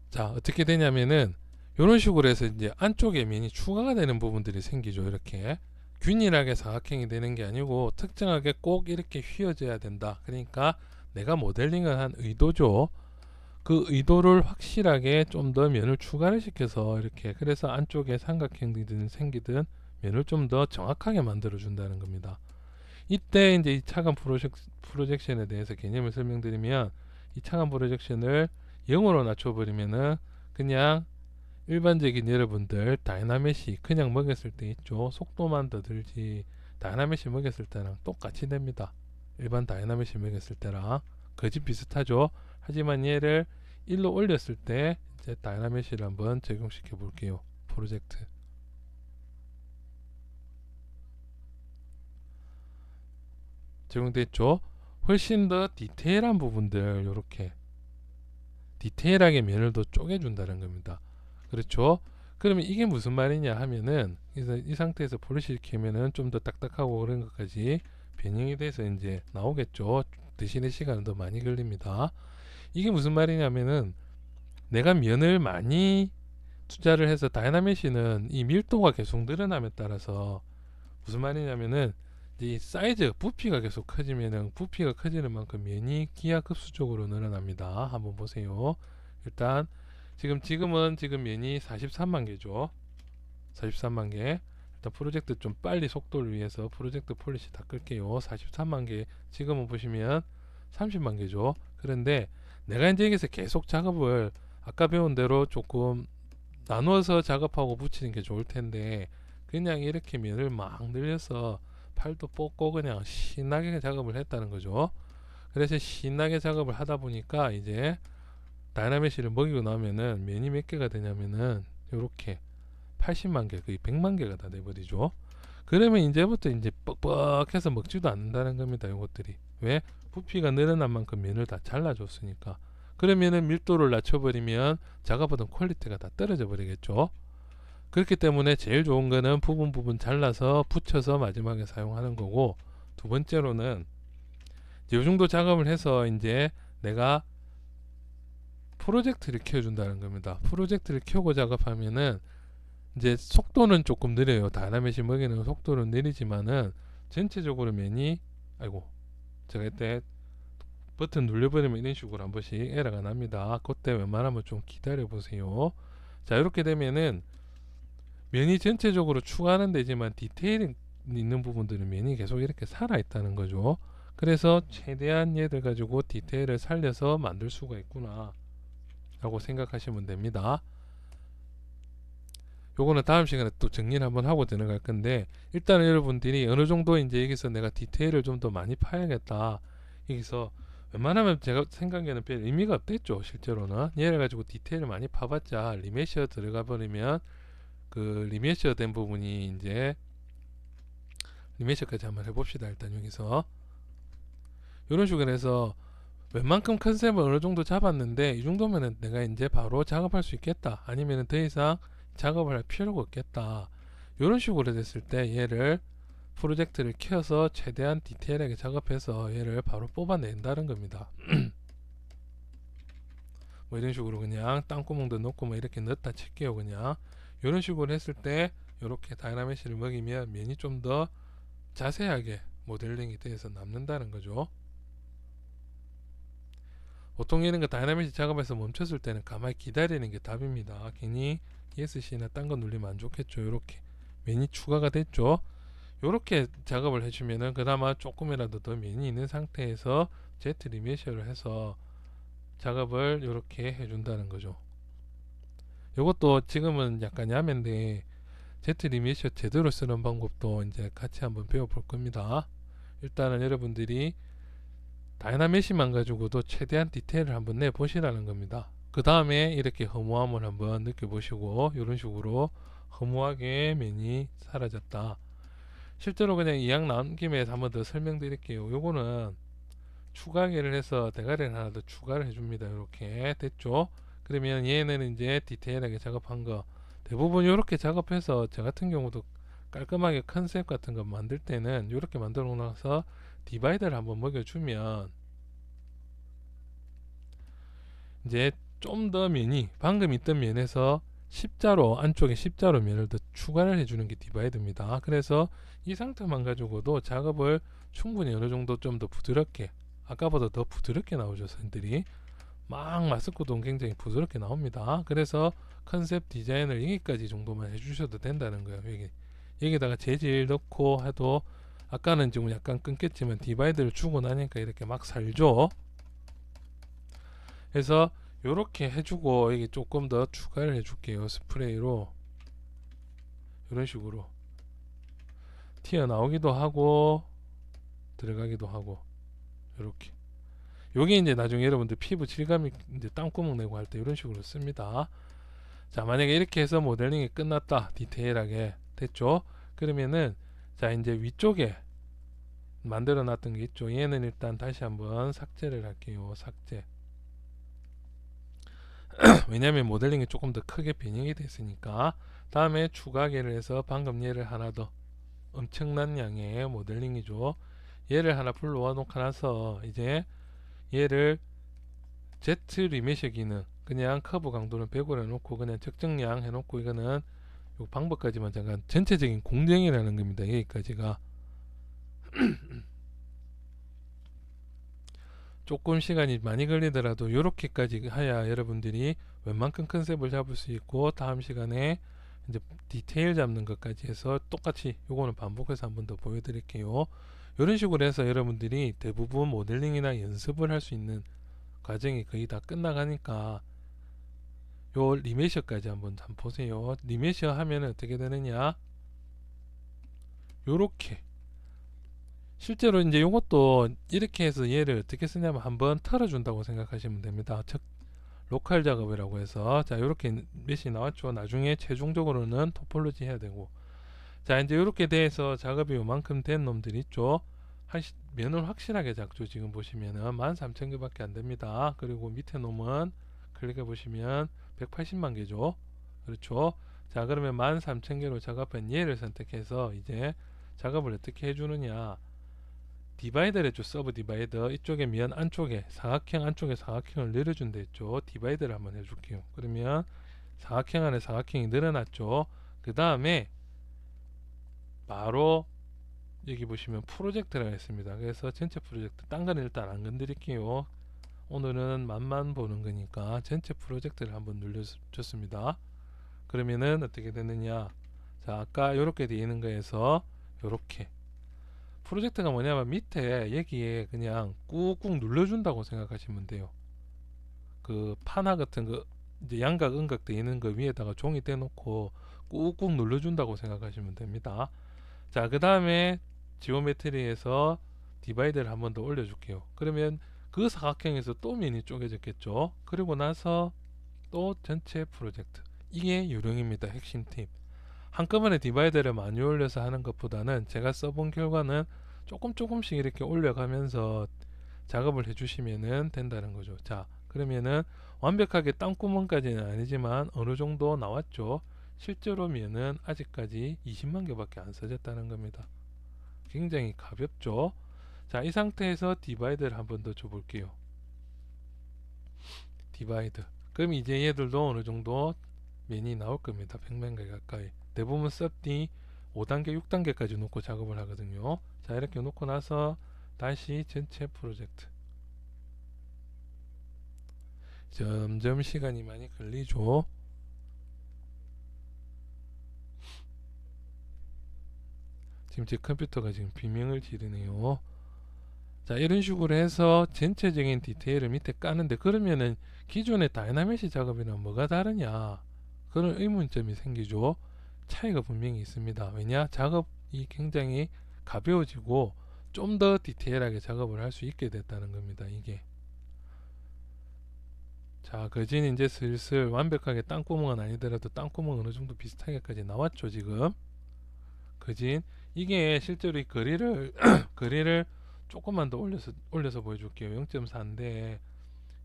[SPEAKER 1] 자 어떻게 되냐면은 이런 식으로 해서 이제 안쪽에 면이 추가가 되는 부분들이 생기죠. 이렇게 균일하게 사각형이 되는 게 아니고 특정하게 꼭 이렇게 휘어져야 된다. 그러니까 내가 모델링을 한 의도죠. 그 의도를 확실하게 좀 더 면을 추가를 시켜서 이렇게, 그래서 안쪽에 삼각형이든 생기든 면을 좀 더 정확하게 만들어 준다는 겁니다. 이때 이제 이 차간 프로젝션에 대해서 개념을 설명드리면, 이 차간 프로젝션을 0으로 낮춰버리면은 그냥 일반적인 여러분들 다이나메시 그냥 먹였을 때 있죠. 속도만 더 들지 다이나메시 먹였을 때랑 똑같이 됩니다. 일반 다이나메시 먹였을 때랑 거의 비슷하죠. 하지만 얘를 1로 올렸을 때 이제 다이나메시를 한번 적용시켜 볼게요. 프로젝트 적용됐죠. 훨씬 더 디테일한 부분들 이렇게 디테일하게 면을 더 쪼개준다는 겁니다. 그렇죠. 그러면 이게 무슨 말이냐 하면은, 이 상태에서 폴리시를 켜면은 좀 더 딱딱하고 그런 것까지 변형이 돼서 이제 나오겠죠. 드시는 시간은 더 많이 걸립니다. 이게 무슨 말이냐면은, 내가 면을 많이 투자를 해서 다이나메시는 이 밀도가 계속 늘어남에 따라서 무슨 말이냐면은, 이 사이즈 부피가 계속 커지면은 부피가 커지는 만큼 면이 기하급수적으로 늘어납니다. 한번 보세요. 일단 지금은 면이 43만 개죠. 43만 개. 일단 프로젝트 좀 빨리 속도를 위해서 프로젝트 폴리시 다 끌게요. 43만 개. 지금은 보시면 30만 개죠. 그런데 내가 이제 여기서 계속 작업을 아까 배운 대로 조금 나누어서 작업하고 붙이는 게 좋을 텐데, 그냥 이렇게 면을 막 늘려서 팔도 뽑고 그냥 신나게 작업을 했다는 거죠. 그래서 신나게 작업을 하다 보니까 이제 다이나메시를 먹이고 나면은 면이 몇 개가 되냐면은 요렇게 80만 개, 거의 100만 개가 다 돼버리죠. 그러면 이제부터 이제 뻑뻑해서 먹지도 않는다는 겁니다. 요것들이 왜? 부피가 늘어난 만큼 면을 다 잘라줬으니까. 그러면은 밀도를 낮춰버리면 작업하던 퀄리티가 다 떨어져 버리겠죠. 그렇기 때문에 제일 좋은 거는 부분 잘라서 붙여서 마지막에 사용하는 거고, 두 번째로는 이 정도 작업을 해서 이제 내가 프로젝트를 켜준다는 겁니다. 프로젝트를 켜고 작업하면은 이제 속도는 조금 느려요. 다이나메시 먹이는 속도는 느리지만은 전체적으로 면이, 아이고 제가 이때 버튼 눌려버리면 이런 식으로 한 번씩 에러가 납니다. 그때 웬만하면 좀 기다려 보세요. 자, 이렇게 되면은 면이 전체적으로 추가는 되지만 디테일이 있는 부분들은 면이 계속 이렇게 살아 있다는 거죠. 그래서 최대한 얘들 가지고 디테일을 살려서 만들 수가 있구나 라고 생각하시면 됩니다. 요거는 다음 시간에 또 정리를 한번 하고 들어갈 건데, 일단은 여러분들이 어느 정도 이제 여기서 내가 디테일을 좀 더 많이 파야겠다, 여기서 웬만하면 제가 생각에는 별 의미가 없겠죠. 실제로는 얘를 가지고 디테일을 많이 파봤자 리메시어 들어가 버리면 그 리메시어 된 부분이 이제 리메시어까지 한번 해봅시다. 일단 여기서 이런 식으로 해서 웬만큼 컨셉을 어느 정도 잡았는데 이 정도면은 내가 이제 바로 작업할 수 있겠다, 아니면은 더 이상 작업을 할 필요가 없겠다, 이런 식으로 됐을 때 얘를 프로젝트를 켜서 최대한 디테일하게 작업해서 얘를 바로 뽑아낸다는 겁니다. 뭐 이런 식으로 그냥 땅구멍도 넣고 뭐 이렇게 넣었다 칠게요. 그냥 이런 식으로 했을 때 이렇게 다이나메시를 먹이면 면이 좀 더 자세하게 모델링이 돼서 남는다는 거죠. 보통 이런 거 다이나믹 작업에서 멈췄을 때는 가만히 기다리는 게 답입니다. 괜히 ESC나 딴 거 누르면 안 좋겠죠. 이렇게 면이 추가가 됐죠. 이렇게 작업을 해주면은 그나마 조금이라도 더 면이 있는 상태에서 Z 리메셔를 해서 작업을 이렇게 해준다는 거죠. 이것도 지금은 약간 야매인데 Z 리메셔 제대로 쓰는 방법도 이제 같이 한번 배워볼 겁니다. 일단은 여러분들이 다이나메시만 가지고도 최대한 디테일을 한번 내보시라는 겁니다. 그 다음에 이렇게 허무함을 한번 느껴보시고 이런 식으로 허무하게 면이 사라졌다. 실제로 그냥 이왕 나온 김에 한번 더 설명드릴게요. 요거는 추가하기를 해서 대가리를 하나 더 추가를 해줍니다. 이렇게 됐죠. 그러면 얘는 이제 디테일하게 작업한 거 대부분 이렇게 작업해서 저 같은 경우도 깔끔하게 컨셉 같은 거 만들 때는 이렇게 만들어 놓아서 디바이더를 한번 먹여주면 이제 좀 더 면이 방금 있던 면에서 십자로 안쪽에 십자로 면을 더 추가를 해주는 게 디바이더입니다. 그래서 이 상태만 가지고도 작업을 충분히 어느 정도 좀 더 부드럽게, 아까보다 더 부드럽게 나오죠. 선들이 막 마스크도 굉장히 부드럽게 나옵니다. 그래서 컨셉 디자인을 여기까지 정도만 해주셔도 된다는 거예요. 여기다가 재질 넣고 해도 아까는 지금 약간 끊겼지만 디바이드를 주고 나니까 이렇게 막 살죠. 그래서 이렇게 해주고 여기 조금 더 추가를 해줄게요. 스프레이로 이런 식으로 튀어나오기도 하고 들어가기도 하고 이렇게. 요게 이제 나중에 여러분들 피부 질감이 이제 땅구멍 내고 할 때 이런 식으로 씁니다. 자, 만약에 이렇게 해서 모델링이 끝났다, 디테일하게 됐죠. 그러면은 자, 이제 위쪽에 만들어 놨던 게 있죠. 얘는 일단 다시 한번 삭제를 할게요. 삭제. 왜냐면 모델링이 조금 더 크게 변형이 됐으니까. 다음에 추가계를 해서 방금 얘를 하나 더, 엄청난 양의 모델링이죠. 얘를 하나 불러와 놓고 나서 이제 얘를 Z 리메셔 기능, 그냥 커브 강도는 100으로 해놓고 그냥 적정량 해놓고, 이거는 요 방법까지만 잠깐, 전체적인 공정이라는 겁니다. 여기까지가 조금 시간이 많이 걸리더라도 이렇게까지 해야 여러분들이 웬만큼 컨셉을 잡을 수 있고, 다음 시간에 이제 디테일 잡는 것까지 해서 똑같이 요거는 반복해서 한번 더 보여드릴게요. 이런 식으로 해서 여러분들이 대부분 모델링이나 연습을 할 수 있는 과정이 거의 다 끝나가니까 요 리메셔까지 한번 보세요. 리메셔 하면 어떻게 되느냐, 요렇게 실제로 이제 요것도 이렇게 해서 얘를 어떻게 쓰냐면 한번 털어준다고 생각하시면 됩니다. 즉 로컬 작업이라고 해서, 자 요렇게 메시 나왔죠. 나중에 최종적으로는 토폴로지 해야 되고, 자 이제 요렇게 돼서 작업이 요만큼 된 놈들 있죠. 면을 확실하게 작죠. 지금 보시면은 13,000개 밖에 안 됩니다. 그리고 밑에 놈은 클릭해 보시면 180만 개죠. 그렇죠. 자 그러면 13,000개로 작업한 얘를 선택해서 이제 작업을 어떻게 해주느냐, 디바이더를 했죠. 서브 디바이더. 이쪽에 면 안쪽에 사각형 안쪽에 사각형을 늘어준다 했죠. 디바이더를 한번 해줄게요. 그러면 사각형 안에 사각형이 늘어났죠. 그 다음에 바로 여기 보시면 프로젝트라고 했습니다. 그래서 전체 프로젝트, 딴 거는 일단 안 건드릴게요. 오늘은 맛만 보는 거니까 전체 프로젝트를 한번 눌러줬습니다. 그러면은 어떻게 되느냐, 자 아까 이렇게 되어 있는 거에서 이렇게 프로젝트가 뭐냐면 밑에 여기에 그냥 꾹꾹 눌러준다고 생각하시면 돼요. 그 판화 같은 거 이제 양각 음각 되어 있는 거 위에다가 종이 떼놓고 꾹꾹 눌러준다고 생각하시면 됩니다. 자 그 다음에 지오메트리에서 디바이드를 한번 더 올려줄게요. 그러면 그 사각형에서 또 면이 쪼개졌겠죠. 그리고 나서 또 전체 프로젝트, 이게 요령입니다. 핵심 팁. 한꺼번에 디바이더를 많이 올려서 하는 것보다는 제가 써본 결과는 조금씩 이렇게 올려가면서 작업을 해주시면은 된다는 거죠. 자, 그러면은 완벽하게 땅구멍까지는 아니지만 어느 정도 나왔죠. 실제로면은 아직까지 20만 개밖에 안 써졌다는 겁니다. 굉장히 가볍죠. 자, 이 상태에서 디바이드를 한번 더 줘볼게요. 디바이드. 그럼 이제 얘들도 어느 정도 면이 나올 겁니다. 100만 개 가까이. 대부분 섭디 5단계, 6단계까지 놓고 작업을 하거든요. 자, 이렇게 놓고 나서 다시 전체 프로젝트. 점점 시간이 많이 걸리죠. 지금 제 컴퓨터가 지금 비명을 지르네요. 자, 이런 식으로 해서 전체적인 디테일을 밑에 까는데, 그러면은 기존의 다이나믹시 작업이랑 뭐가 다르냐, 그런 의문점이 생기죠. 차이가 분명히 있습니다. 왜냐, 작업이 굉장히 가벼워지고 좀 더 디테일하게 작업을 할 수 있게 됐다는 겁니다. 이게. 자, 그진 이제 슬슬 완벽하게 땅구멍은 아니더라도 땅구멍 어느 정도 비슷하게까지 나왔죠, 지금. 그진 이게 실제로 이 거리를 거리를 조금만 더 올려서 보여줄게요. 0.4인데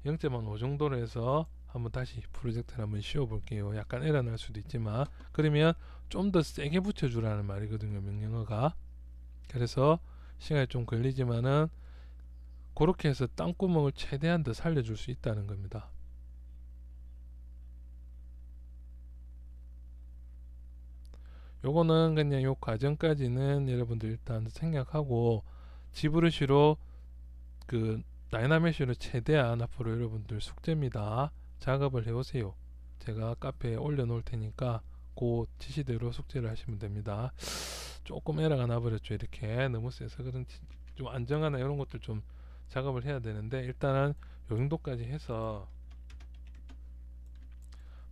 [SPEAKER 1] 0.5 정도로 해서 한번 다시 프로젝트를 한번 씌워 볼게요. 약간 에러 날 수도 있지만, 그러면 좀 더 세게 붙여주라는 말이거든요, 명령어가. 그래서 시간이 좀 걸리지만은 그렇게 해서 땅구멍을 최대한 더 살려줄 수 있다는 겁니다. 요거는 그냥 요 과정까지는 여러분들 일단 생략하고, 지브러시로 그 다이나메시로 최대한 앞으로 여러분들 숙제입니다. 작업을 해오세요. 제가 카페에 올려놓을 테니까 그 지시대로 숙제를 하시면 됩니다. 조금 에러가 나버렸죠. 이렇게 너무 세서 그런지 좀 안정화나 이런 것들 좀 작업을 해야 되는데, 일단은 요 정도까지 해서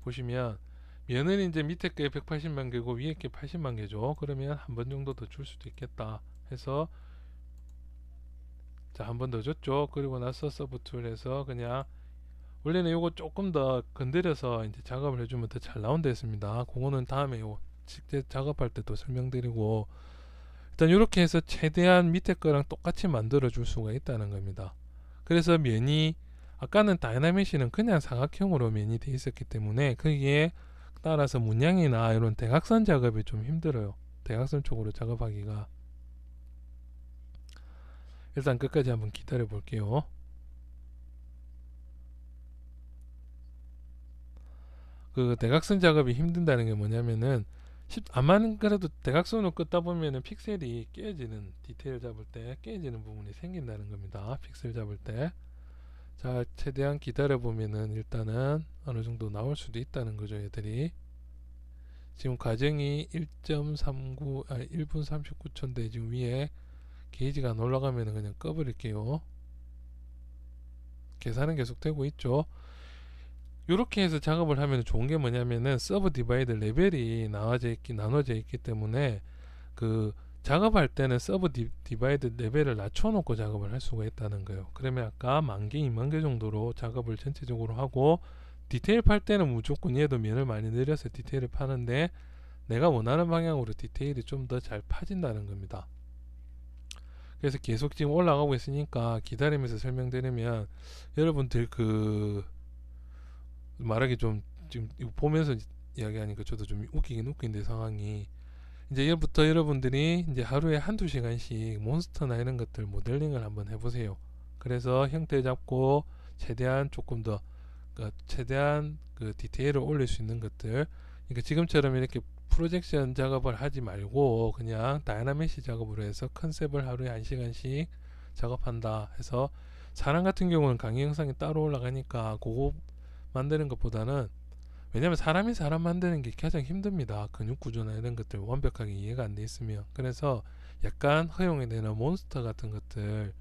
[SPEAKER 1] 보시면 면은 이제 밑에 게 180만 개고 위에 게 80만 개죠. 그러면 한 번 정도 더 줄 수도 있겠다 해서, 자, 한 번 더 줬죠. 그리고 나서 서브 툴에서 그냥 원래는 요거 조금 더 건드려서 이제 작업을 해주면 더 잘 나온다 했습니다. 그거는 다음에 요 직접 작업할 때 또 설명드리고, 일단 이렇게 해서 최대한 밑에 거랑 똑같이 만들어 줄 수가 있다는 겁니다. 그래서 면이 아까는 다이나믹시는 그냥 사각형으로 면이 돼 있었기 때문에 거기에 따라서 문양이나 이런 대각선 작업이 좀 힘들어요. 대각선 쪽으로 작업하기가. 일단 끝까지 한번 기다려 볼게요. 그 대각선 작업이 힘든다는 게 뭐냐면은, 암만 그래도 대각선으로 끄다 보면은 픽셀이 깨지는, 디테일 잡을 때 깨지는 부분이 생긴다는 겁니다. 픽셀 잡을 때. 자, 최대한 기다려 보면은 일단은 어느 정도 나올 수도 있다는 거죠, 얘들이. 지금 과정이 1.39, 1분 39초인데 지금 위에 게이지가 안 올라가면은 그냥 꺼버릴게요. 계산은 계속 되고 있죠. 이렇게 해서 작업을 하면 좋은 게 뭐냐면은 서브 디바이드 레벨이 나눠져 있기 때문에 그 작업할 때는 서브 디바이드 레벨을 낮춰놓고 작업을 할 수가 있다는 거예요. 그러면 아까 10,000개, 20,000개 정도로 작업을 전체적으로 하고, 디테일 팔 때는 무조건 얘도 면을 많이 늘려서 디테일을 파는데, 내가 원하는 방향으로 디테일이 좀 더 잘 파진다는 겁니다. 그래서 계속 지금 올라가고 있으니까 기다리면서 설명드리면, 여러분들 그 말하기 좀 지금 이거 보면서 이야기하니까 저도 좀 웃기긴 웃긴데, 상황이 이제 이제부터 여러분들이 이제 하루에 한두 시간씩 몬스터나 이런 것들 모델링을 한번 해보세요. 그래서 형태 잡고 최대한 조금 더 최대한 그 디테일을 올릴 수 있는 것들, 그러니까 지금처럼 이렇게 프로젝션 작업을 하지 말고 그냥 다이나믹시 작업으로 해서 컨셉을 하루에 1시간씩 작업한다 해서, 사람 같은 경우는 강의 영상이 따로 올라가니까 그거 만드는 것보다는, 왜냐면 사람이 사람 만드는 게 가장 힘듭니다. 근육 구조나 이런 것들 완벽하게 이해가 안 돼 있으면. 그래서 약간 허용이 되는 몬스터 같은 것들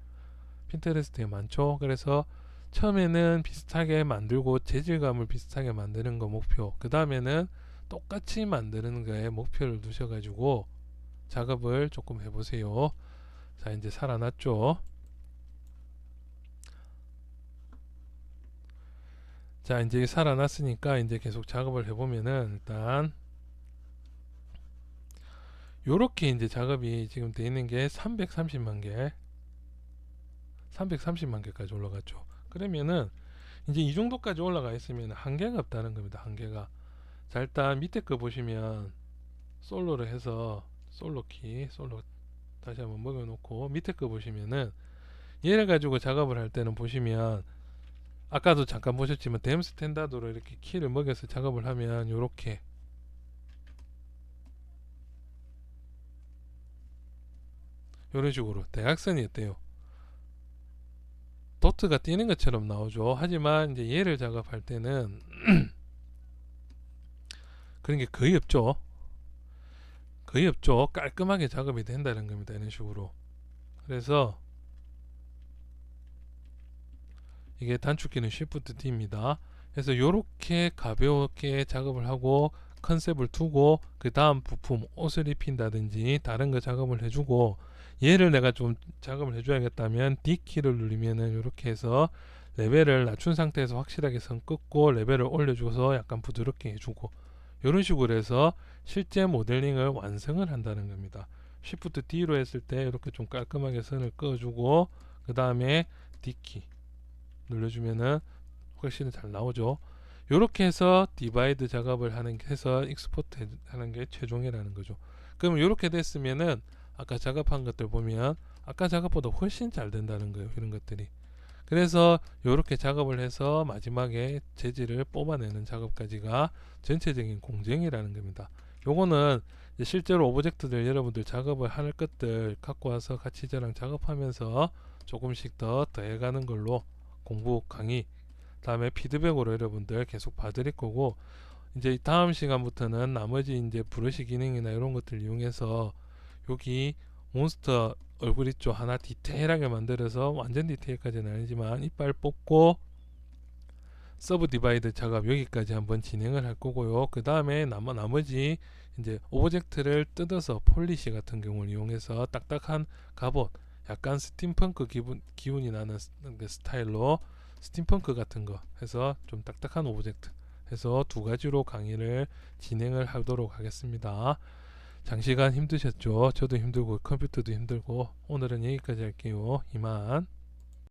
[SPEAKER 1] 핀터레스트에 많죠. 그래서 처음에는 비슷하게 만들고 재질감을 비슷하게 만드는 거 목표, 그 다음에는 똑같이 만드는 거에 목표를 두셔가지고 작업을 조금 해보세요. 자, 이제 살아났죠. 자, 이제 살아났으니까 이제 계속 작업을 해보면은, 일단 요렇게 이제 작업이 지금 돼 있는 게 330만 개. 330만 개까지 올라갔죠. 그러면은 이제 이 정도까지 올라가 있으면 한계가 없다는 겁니다. 한계가. 자, 일단 밑에 거 보시면 솔로를 해서 솔로 다시 한번 먹여 놓고 밑에 거 보시면은 얘를 가지고 작업을 할 때는 보시면 아까도 잠깐 보셨지만 댐 스탠다드로 이렇게 키를 먹여서 작업을 하면 요렇게 요런 식으로 대각선이 어때요? 도트가 띄는 것처럼 나오죠. 하지만 이제 얘를 작업할 때는 그런 게 거의 없죠. 거의 없죠. 깔끔하게 작업이 된다는 겁니다. 이런 식으로. 그래서 이게 단축키는 Shift D입니다. 그래서 이렇게 가볍게 작업을 하고 컨셉을 두고 그 다음 부품 옷을 입힌다든지 다른 거 작업을 해주고 얘를 내가 좀 작업을 해줘야겠다면 D키를 누르면은 이렇게 해서 레벨을 낮춘 상태에서 확실하게 선 긋고 레벨을 올려줘서 약간 부드럽게 해주고 이런 식으로 해서 실제 모델링을 완성을 한다는 겁니다. Shift D로 했을 때 이렇게 좀 깔끔하게 선을 그어주고 그 다음에 D키 눌러주면은 훨씬 잘 나오죠. 이렇게 해서 디바이드 작업을 해서 익스포트 하는 게 최종이라는 거죠. 그럼 이렇게 됐으면은 아까 작업한 것들 보면 아까 작업보다 훨씬 잘 된다는 거예요. 이런 것들이. 그래서 이렇게 작업을 해서 마지막에 재질을 뽑아내는 작업까지가 전체적인 공정이라는 겁니다. 요거는 실제로 오브젝트들 여러분들 작업을 할 것들 갖고 와서 같이 저랑 작업하면서 조금씩 더 더해가는 걸로 공부 강의 다음에 피드백으로 여러분들 계속 봐드릴 거고 이제 다음 시간부터는 나머지 이제 브러쉬 기능이나 이런 것들 이용해서 여기 몬스터 얼굴 있죠 하나 디테일하게 만들어서 완전 디테일까지는 아니지만 이빨 뽑고 서브 디바이드 작업 여기까지 한번 진행을 할 거고요. 그 다음에 나머지 이제 오브젝트를 뜯어서 폴리시 같은 경우를 이용해서 딱딱한 갑옷 약간 스팀펑크 기운이 나는 그 스타일로 스팀펑크 같은 거 해서 좀 딱딱한 오브젝트 해서 두 가지로 강의를 진행을 하도록 하겠습니다. 장시간 힘드셨죠? 저도 힘들고 컴퓨터도 힘들고 오늘은 여기까지 할게요. 이만.